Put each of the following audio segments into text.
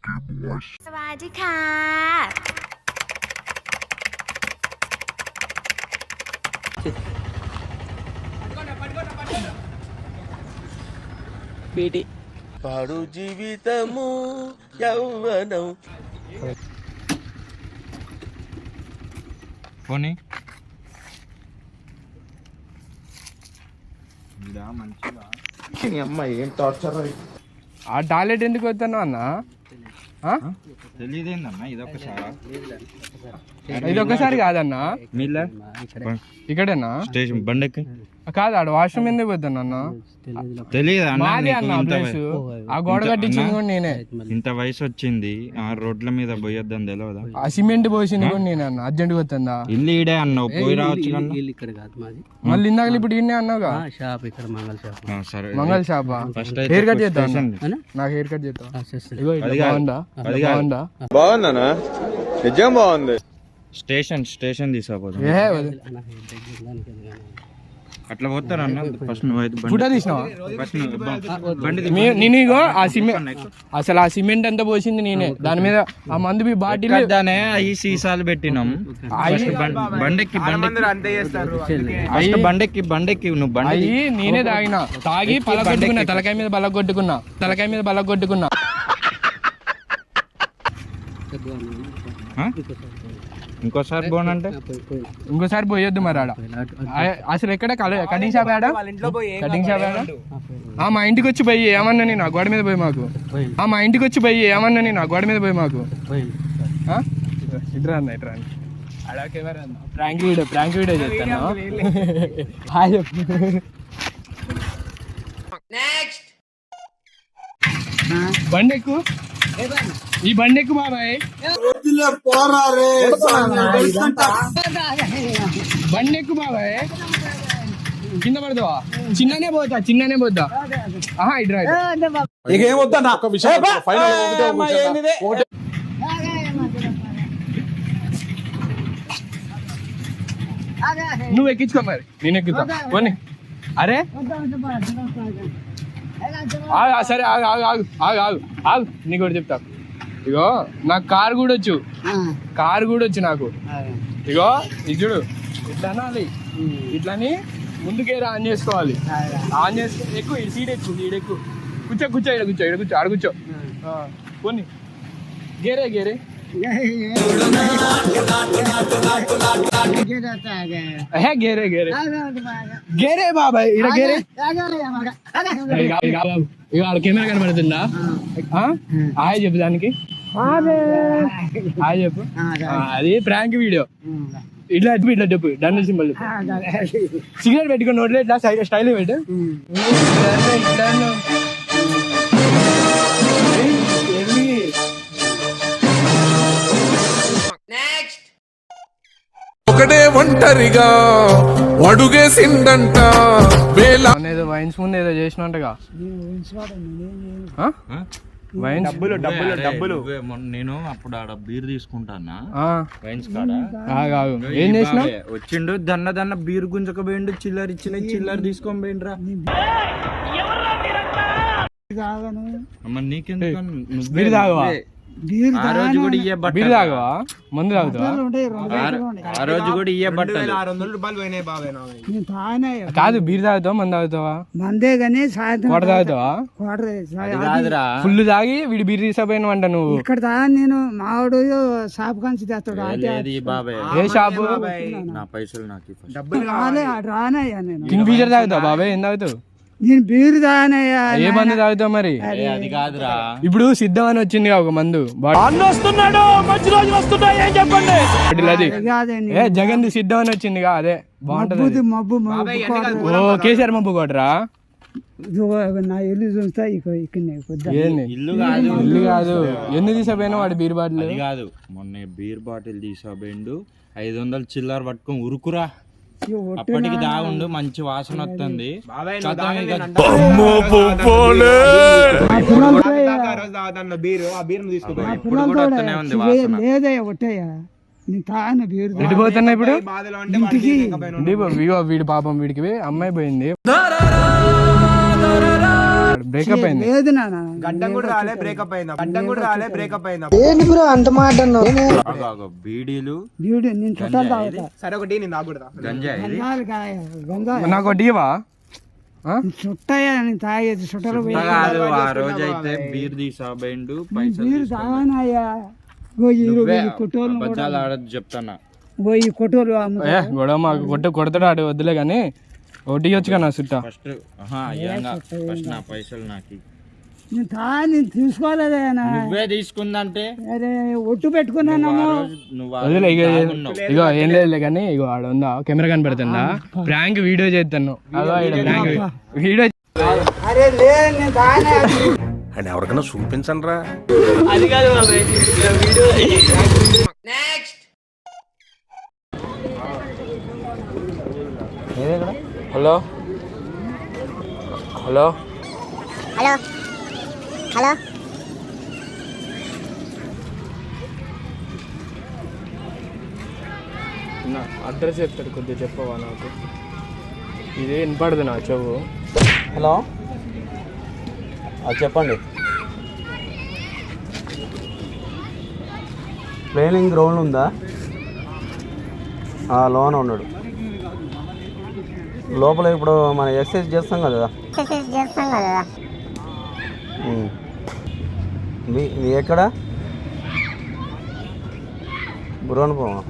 สวัสดีค่ะబీటీ పాడు జీవితము యౌవనం పోనీ అమ్మాయి ఏం టార్చర్ ఆ టాయిలెట్ ఎందుకు వస్తాను అన్న తెలియదేందన్నా ఇదొక్కసారి కాదన్నా మీలా ఇక్కడేనా స్టేషన్ బండెక్కి కాదు ఆడ వాష్రూమ్ ఎందుకు పోతాను అన్న తెలియదు మాది అన్న ప్లేస్ ఆ గోడ కట్టించింది కూడా నేనే ఇంత వయసు వచ్చింది ఆ రోడ్ల మీద పోయొద్దని తెలియదా ఆ సిమెంట్ పోసింది కూడా నేనే అన్న అర్జెంట్ పోతుందా ఇల్లు ఈడే అన్నావు పోయి రావచ్చు ఇక్కడ కాదు మాది మళ్ళీ ఇందాక ఇప్పుడు ఇన్నే అన్నావుగా షాప్ ఇక్కడ మంగళ షాప్ సరే మంగళ షాపా హెయిర్ కట్ చేద్దాం నాకు హెయిర్ కట్ చేద్దాం ఇగో ఇట్లా బాగుందా బాగుందా బాగుందనా నిజం బాగుంది స్టేషన్ తీసుకోపోతాం ఏ అట్లా పోతారు అన్న ఫస్ట్ ఫోటో తీసినావా నేను ఇగో ఆ సిమెంట్ అసలు ఆ సిమెంట్ అంతా పోసింది నేనే దాని మీద ఆ మందు మీ బాటిల్ అవి సీసాలు పెట్టినాం బండెక్కి నువ్వు బండి నేనే తాగినా తాగి పలగొట్టుకున్నా తలకాయ మీద బలగొట్టుకున్నా ఇంకోసారి బోనంటే ఇంకోసారి పోయొద్దు మరి ఆడ అసలు ఎక్కడ కటింగ్ షాప్ ఆడ కటింగ్ షాప్ ఆడ మా ఇంటికి వచ్చి పోయి ఏమన్నా నేను ఆ గోడ మీద పోయి మాకు మా ఇంటికి వచ్చి పోయి ఏమన్నా నేను ఆ గోడ మీద పోయి మాకు ఇట్రా అన్న అలా కెమెరా అన్న ప్రాంక్ వీడియో చేస్తాను హాయ్ చెప్పు బండి ఎక్కు ఈ బండి ఎక్కు బాబాయ్ బండి ఎక్కు బాబాయ్ కింద పడతావా చిన్ననే పోతా ఇట్రా నువ్వు ఎక్కించుకో మరి నేను ఎక్కుతా పోనీ అరే సరే ఆగు నీకు కూడా చెప్తా ఇగో నాకు కారు కూడా వచ్చు నాకు ఇగో ఇది చూడు ఇట్లా అనాలి ఇట్లని ముందుకేరా ఆన్ చేసుకోవాలి ఆన్ చేసుకో ఎక్కువ సీట్ ఎక్కువ కూర్చో ఆడ కూర్చో పోనీ గేరే గేరే బాబాయ్ ఇక్కడ గేరే ఇక కెమెరా కనబడుతుందా హాయ్ చెప్పు దానికి హాయ్ చెప్పు అది ప్రాంక్ వీడియో ఇట్లా చెప్పు డన్ సింబల్ సిగరెట్ పెట్టుకుని నోట్లో ఇట్లా స్టైల్ పెట్టు ఒకడే ఒంటరిగా అడుగేసిండంట ఏదో వైన్స్ ముందు ఏదో చేసినట్టుగా డబ్బులు నేను అప్పుడు ఆడ బీర్ తీసుకుంటానా వైన్స్ కాడ ఏం చేసినా వచ్చిండు దన్న బీర్ గుంజకపోయిండు చిల్లర తీసుకొని పోయిండ్రా నీకెందుకు బీర్ తాగవా ఆ రోజు కూడా ఇయ్యే బీర్ తాగవా మందు తాగుతావా ఆ రోజు కూడా ఇయ్యే బట్టలు కాదు బీర్ తాగుతావా మందు తాగుతావా మందే గానీ సాయంత్రం కోట తాగుతావా ఫుల్ తాగి వీడి బీర్ తీసుకుపోయిన అంట నువ్వు ఇక్కడ తాగా నేను మావాడు షాప్ కంచి తెస్తాడు ఏ షాపు నా పైసలు నాకు డబ్బులు రానయ్యా నేను కింగ్ ఫిషర్ తాగుతావు బాబాయ్ ఏం తాగుతావు నేను బీరు తాగానయ్యా ఏ మందు తాగుతావు మరి అది కాదురా ఇప్పుడు సిద్ధం అని వచ్చింది ఒక మందు ఏ జగన్ సిద్ధం అని వచ్చింది అదే బాగుంటది మబ్బు ఓ కేసీఆర్ మబ్బు కొట్టరా నా ఇల్లు చూస్తా ఇల్లు కాదు ఎందుకు తీసుకుపోయినా వాడు బీర్ బాటిల్ కాదు మొన్న బీర్ బాటిల్ తీసుకుపోయిండు 500 చిల్లర పట్టుకొని ఉరుకురా అప్పటికి దాగుండు మంచి వాసన వస్తుంది లేదయ్యా ఒట్టయ్యా నేను తాను బీరు ఎడిపోతున్నా ఇప్పుడు వీడి పాపం వీడికి అమ్మాయి పోయింది బ్రేకప్ అయింది. లేదు నాన్న గడ్డం కూడా రాలే బ్రేకప్ అయిందా? గడ్డం కూడా రాలే బ్రేకప్ అయిందా? బీడీలు బ్యూటీ నేను చుట్టాలు తాగుతా సరే ఒకటి నేను తాగుడదా? గంజాయి గంజాలు కాయ గంజాయి నాకు ఒకటివా చుట్టయ్యా నేను తాగేది చుట్టలు పోయి కాదు. ఆ రోజు అయితే బీర్ తీసాబైండు, పైసలు మీరు తాగానయ్యా కొట్టోళ్ళు అబద్ధాలు ఆడదు చెప్తానా. పోయి కొట్టోళ్ళు గొడవ మాకు కొడతాడు ఆడు వద్దులే కానీ ఒకటి ఇవ్వచ్చు కదా చుట్టా. ఫస్ట్ అయ్యంగా ఫస్ట్ నా పైసలు నాకు నేను తీసుకోలేదా నువ్వే తీసుకుందంటే అరే ఒట్టు పెట్టుకున్నాను నువ్వు వదిలే ఇగో ఏం లేదులే కానీ ఇగో ఆడ ఉందా కెమెరా కనపడుతుందా ప్రాంక్ వీడియో చేస్తాను ప్రాంక్ వీడియో. అరే లేదు నేను తాగానే అని ఎవరికైనా చూపించండి రా. అది కాదు హలో హలో హలో హలో నా అడ్రస్ చెప్తాడు కొద్దిగా చెప్పవా నాకు, ఇది వినపడదు నా చెవు. హలో చెప్పండి. ప్లేయింగ్ గ్రౌండ్ ఉందా? లోన ఉన్నాడు లోపల. ఇప్పుడు మనం ఎక్సర్సైజ్ చేస్తాం కదా. మీ ఎక్కడ? బుర్రనుకోమా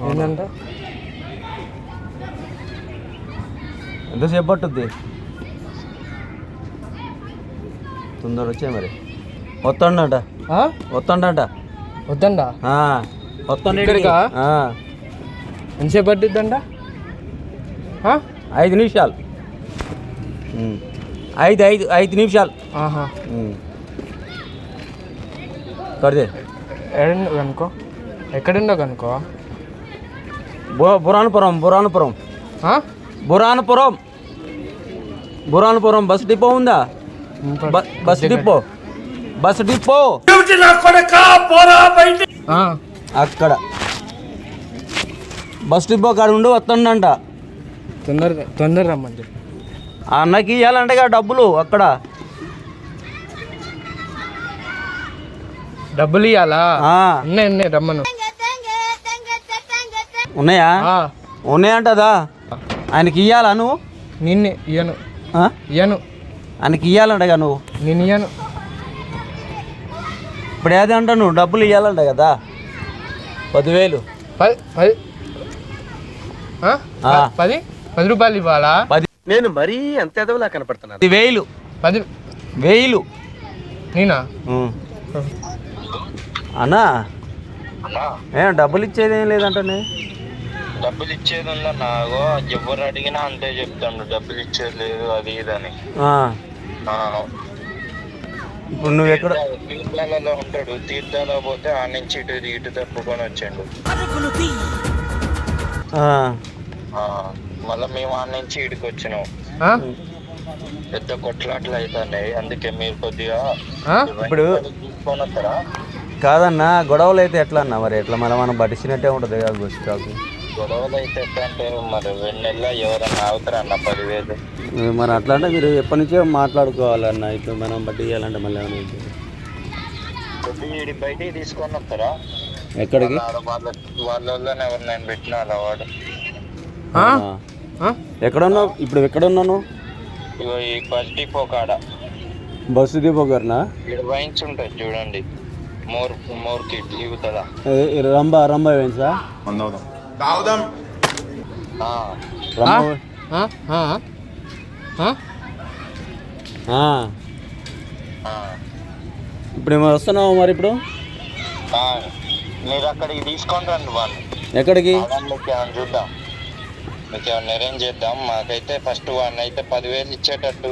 ఏంటంటే ఎంతసేపు పట్టుద్ది? తొందర వచ్చాయి మరి. వస్తాడంట వద్దండా వస్తాడు. ఇక్కడికా? ఎంతసేపు పట్టిద్దంట? 5 నిమిషాలు. 5 నిమిషాలు. కడితే కనుకో ఎక్కడుండో కనుకో. బురానపురం బస్ డిపో ఉందా? బస్ డిపో అక్కడ బస్ డిపో కాడ ఉండి వస్తుండంట. తొందర రమ్మని చెప్పి ఆ అన్నకి ఇవ్వాలంటే డబ్బులు అక్కడ. డబ్బులు ఇవ్వాలా? ఉన్నాయి రమ్మను. ఉన్నాయా? ఉన్నాయంటదా? ఆయనకి ఇవ్వాలా నువ్వు? నిన్నే ఇయ్యను. ఆయనకి ఇవ్వాలంటగా నువ్వు? నేను ఇయ్యను. ఇప్పుడు ఏది అంటా నువ్వు డబ్బులు ఇవ్వాలంట కదా. 10,000. 10 రూపాయలు ఇవ్వాలా? నేను మరీ అంత ఎదవలా కనపడుతున్నాను. 10,000. నేనా? అన్నా డబ్బులు ఇచ్చేది ఏం లేదంటే. డబ్బులు ఇచ్చేది ఉందన్నా, ఎవరు అడిగినా అంతే చెప్తాను, డబ్బులు ఇచ్చేది లేదు అది ఇదని. ఇప్పుడు నువ్వు ఎక్కడ? తీర్థాలలో ఉంటాడు, తీర్థాలలో పోతే ఆ నుంచి ఇటు తప్పుకొని వచ్చాడు. మళ్ళీ మేము ఆ నుంచి ఇటుకి వచ్చినాం. పెద్ద కొట్లాట్లు అవుతున్నాయి, అందుకే మీరు కొద్దిగా ఇప్పుడు తీసుకొని వస్తారా? కాదన్నా గొడవలు అయితే ఎట్లా అన్నా మరి? ఎట్లా మళ్ళీ మనం పట్టించినట్టే ఉంటుంది కదా బస్ స్టాప్. గొడవలు అయితే ఎట్లా అంటే మరి 2 నెలల్లో ఎవరన్నా అవుతారా అన్న 10,000. మరి అట్లా అంటే మీరు ఎప్పటి నుంచో మాట్లాడుకోవాలన్న. ఇప్పుడు మనం బట్టి ఇవ్వాలంటే మళ్ళీ బయటికి తీసుకొని వస్తారా? ఎక్కడికి? వాళ్ళని ఎవరినైనా పెట్టినా అలా వాడు. ఎక్కడున్నావు ఇప్పుడు? ఎక్కడున్నాను? ఇగో ఈ బస్ డిపో కాడ. బస్సు డిపో గారినా? ఇక్కడ వైన్స్ ఉంటాయి చూడండి, మోర్ కిట్ ఇవుతుందా? రంబా వైన్సా? ఇప్పుడు ఏమో వస్తున్నావు మరి? ఇప్పుడు మీరు అక్కడికి తీసుకొని రండి వాళ్ళు. ఎక్కడికి? చూద్దాం, మీకు ఏమన్నా అరేంజ్ చేద్దాం. మాకైతే ఫస్ట్ వాడిని అయితే 10,000 ఇచ్చేటట్టు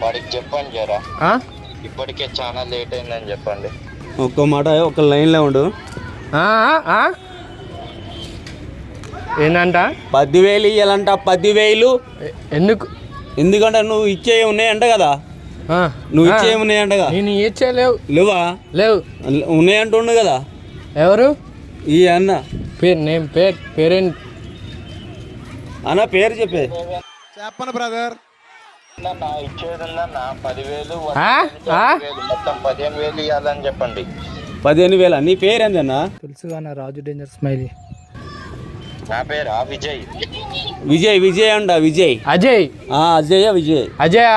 వాడికి చెప్పండి జరా. ఇప్పటికే చాలా లేట్ అయిందని చెప్పండి. ఒక్క మాట, ఒక లైన్లో ఉండు. ఏంటంట? 10,000 ఇవ్వాలంట. 10,000 ఎందుకు? ఎందుకంటే నువ్వు ఇచ్చేవి ఉన్నాయంట కదా. నువ్వు ఇచ్చేవి ఉన్నాయంటగా. నేను ఇచ్చేలేవు. లేవా? లేవు. ఉన్నాయంటుండు కదా. ఎవరు? ఈ అన్న పేరేంటి అన్న? పేరు చెప్పే. చెప్పను బ్రదర్. నా ఇచ్చేది ఉందన్నా 10,000 ఆ? ఆ? 10,000, మొత్తం 15,000 ఇవ్వాలని చెప్పండి. 15,000. నీ పేరేందన్నా? తెలుసుగా నా రాజు డేంజర్ స్మైలీ. నా పేరా విజయ్. విజయ్ అంట విజయ్. అజయ్. అజయ్ విజయ్. అజయా?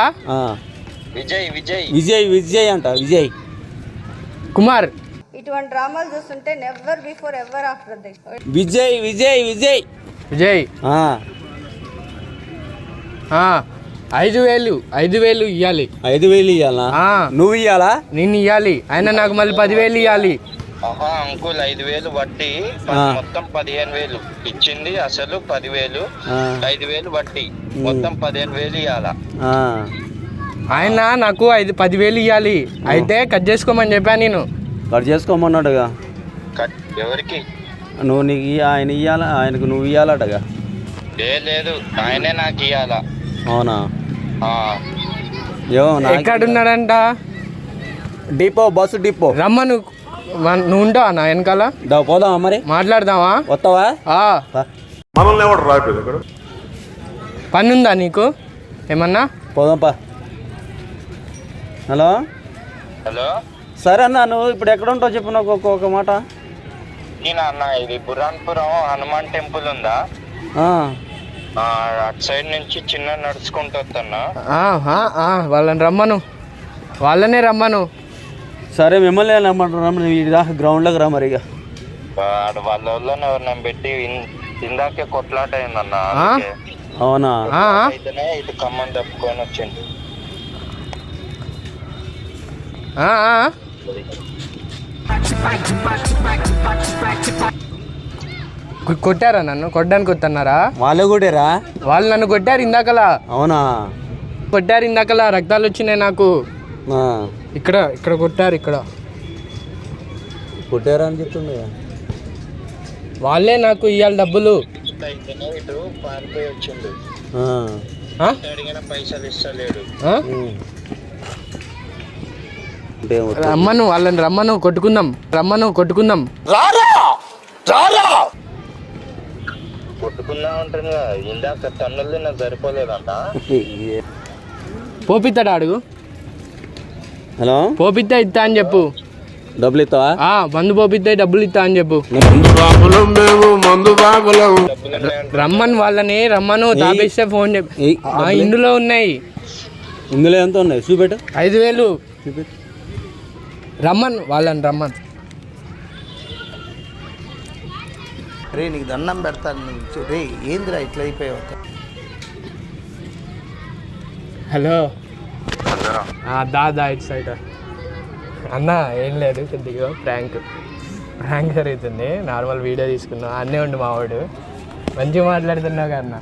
విజయ్ అంట విజయ్. కుమార్. ఇటువంటి డ్రామాలు చూస్తుంటే never before ever after this. Vijay. Vijay. 5,000 ఇవ్వాలి. 5,000 ఇవ్వాలా? నువ్వు ఇవ్వాలా? నేను ఇవ్వాలి. ఆయన నాకు మళ్ళీ 10,000 ఇవ్వాలి. అంకుల్ 5,000 వడ్డీ, మొత్తం 15,000 ఇచ్చింది. అసలు 10,000, 5,000 వడ్డీ, మొత్తం 15,000 ఇవ్వాలా. ఆయన నాకు 10,000 ఇవ్వాలి. అయితే కట్ చేసుకోమని చెప్పాను నేను. కట్ చేసుకోమన్నాడుగా. ఎవరికి? నువ్వు నీకు ఆయన ఇవ్వాలా, ఆయనకు నువ్వు ఇవ్వాలటగా. లేదు, ఆయనే నాకు ఇవ్వాలా. అవునా? ఎక్కడున్నాడంట? Bus depot. రమ్మను. నువ్వు ఉంటావా నా వెనకాల? పోదామా మరి? మాట్లాడదామా? వస్తావా? మనల్ని ఎవరు రాలేదు ఇక్కడ. పని ఉందా నీకు ఏమన్నా? పోదాంపా. హలో. సరే అన్న, నువ్వు ఇప్పుడు ఎక్కడ ఉంటావు చెప్పు నాకు ఒక మాట. అన్న ఇది బురాన్పురం హనుమాన్ టెంపుల్ ఉందా, అటు సైడ్ నుంచి చిన్న నడుచుకుంటూ వస్తున్నా. వాళ్ళనే రమ్మను. సరే మిమ్మల్ని రమ్మను. గ్రౌండ్లోకి రా మరి. ఇక వాళ్ళ వాళ్ళని ఎవరిని పెట్టి ఇందాకే కొట్లాట అయిందన్న. అవునా? అయితేనే ఇటు ఖమ్మం తప్పుకొని వచ్చింది. కొట్టారా? నన్ను కొట్టడానికి వస్తున్నారా? వాళ్ళే కొట్టారా? వాళ్ళు నన్ను కొట్టారు ఇందాకలా. అవునా? కొట్టారు ఇందాకలా, రక్తాలు వచ్చినాయి నాకు. ఇక్కడ కొట్టారు. ఇక్కడ కొట్టారా అని చెప్తుండే. వాళ్ళే నాకు ఇవ్వాలి డబ్బులు. ఇటు పారిపోయి వచ్చిండు. అడిగిన పైసలు ఇస్తలేడు. రమ్మను, వాళ్ళని రమ్మను, కొట్టుకుందాం. కొట్టుకుందాం అంటాను. ఇందాక తన్నులు నాకు సరిపోలేదంట. పోపిస్తాడా అడుగు. హలో. పోపిస్తా ఇస్తా అని చెప్పు. డబ్బులు ఇస్తావా? మందు పోపిస్తే డబ్బులు ఇస్తా అని చెప్పు. రమ్మను, వాళ్ళని రమ్మను. తాపిస్తే ఫోన్ చెప్పి. ఇందులో ఉన్నాయి. ఇందులో ఎంత ఉన్నాయి చూపెట్టు. 5,000 రమ్మను, వాళ్ళని రమ్మను. రే నీకు దండం పెడతాను. రే ఏందిరా ఇట్లా అయిపోయావు? హలో. దా ఇటు సైడ్ అన్న. ఏం లేదు, కొద్దిగా ప్రాంక్ జరుగుతుంది. నార్మల్ వీడియో తీసుకున్నావు. అన్నీ ఉండు మావాడు. మంచిగా మాట్లాడుతున్నావు కదా అన్న.